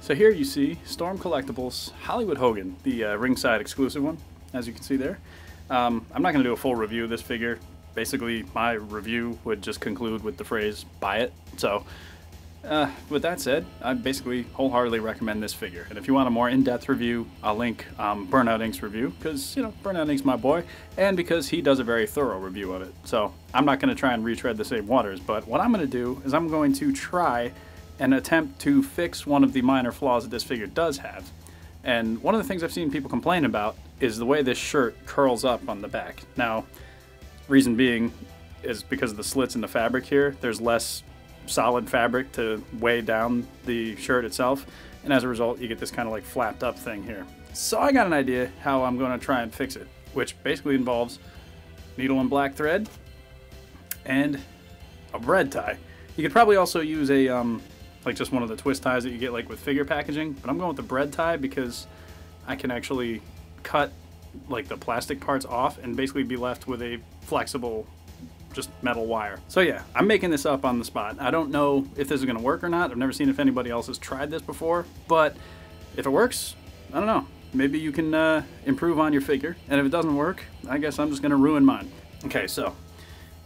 So here you see Storm Collectibles Hollywood Hogan, the ringside exclusive one, as you can see there. I'm not going to do a full review of this figure. Basically, my review would just conclude with the phrase, buy it. So, with that said, I basically wholeheartedly recommend this figure. And if you want a more in-depth review, I'll link Burnout Inc.'s review, because, you know, Burnout Inc.'s my boy, and because he does a very thorough review of it. So, I'm not going to try and retread the same waters, but what I'm going to do is I'm going to try and attempt to fix one of the minor flaws that this figure does have. And one of the things I've seen people complain about is the way this shirt curls up on the back. Now, reason being is because of the slits in the fabric here. There's less solid fabric to weigh down the shirt itself, and as a result you get this kind of like flapped up thing here. So I got an idea how I'm going to try and fix it, which basically involves needle and black thread and a bread tie. You could probably also use a like just one of the twist ties that you get like with figure packaging, but I'm going with the bread tie because I can actually cut like the plastic parts off and basically be left with a flexible just metal wire. So yeah, I'm making this up on the spot. I don't know if this is going to work or not. I've never seen if anybody else has tried this before, but if it works, I don't know. Maybe you can improve on your figure, and if it doesn't work, I guess I'm just going to ruin mine. Okay, so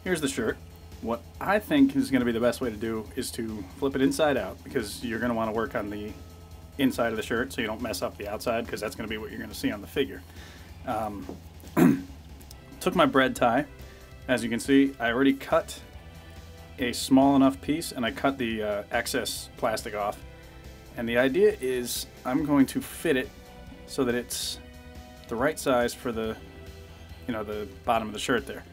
here's the shirt. What I think is going to be the best way to do is to flip it inside out, because you're going to want to work on the inside of the shirt so you don't mess up the outside, because that's going to be what you're going to see on the figure. Took my bread tie. As you can see, I already cut a small enough piece, and I cut the excess plastic off. And the idea is I'm going to fit it so that it's the right size for the, you know, the bottom of the shirt there.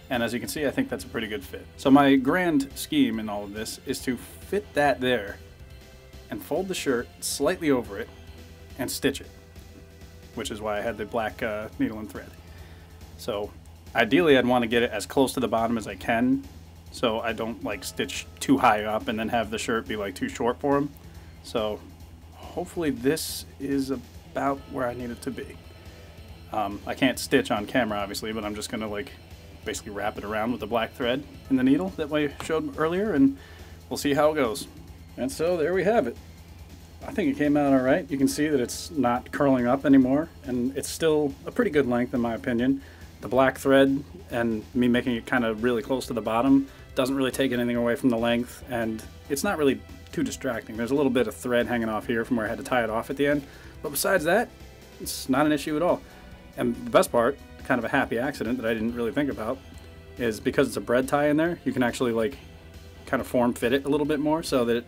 And as you can see, I think that's a pretty good fit. So my grand scheme in all of this is to fit that there and fold the shirt slightly over it and stitch it, which is why I had the black needle and thread. So ideally I'd want to get it as close to the bottom as I can, so I don't like stitch too high up and then have the shirt be like too short for him. So hopefully this is about where I need it to be. I can't stitch on camera obviously, but I'm just gonna like basically wrap it around with the black thread and the needle that I showed earlier, and we'll see how it goes. And so there we have it. I think it came out alright. You can see that it's not curling up anymore, and it's still a pretty good length in my opinion. The black thread and me making it kind of really close to the bottom doesn't really take anything away from the length, and it's not really too distracting. There's a little bit of thread hanging off here from where I had to tie it off at the end, but besides that, it's not an issue at all. And the best part, kind of a happy accident that I didn't really think about, is because it's a bread tie in there, you can actually like kind of form fit it a little bit more so that it,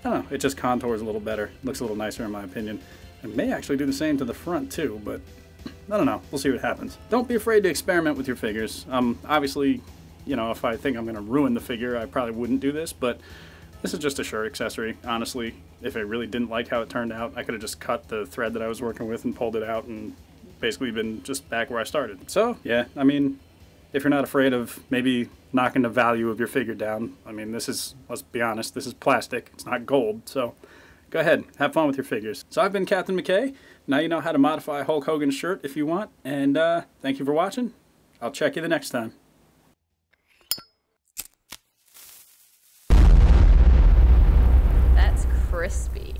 I don't know, it just contours a little better. It looks a little nicer in my opinion. It may actually do the same to the front too, but I don't know. We'll see what happens. Don't be afraid to experiment with your figures. Obviously, you know, if I think I'm going to ruin the figure, I probably wouldn't do this, but this is just a shirt accessory. Honestly, if I really didn't like how it turned out, I could have just cut the thread that I was working with and pulled it out and basically been just back where I started. So, yeah, I mean, if you're not afraid of maybe knocking the value of your figure down, I mean, this is, let's be honest, this is plastic. It's not gold, so go ahead, have fun with your figures. So I've been Captain McKay. Now you know how to modify Hulk Hogan's shirt if you want, and thank you for watching. I'll check you the next time. That's crispy.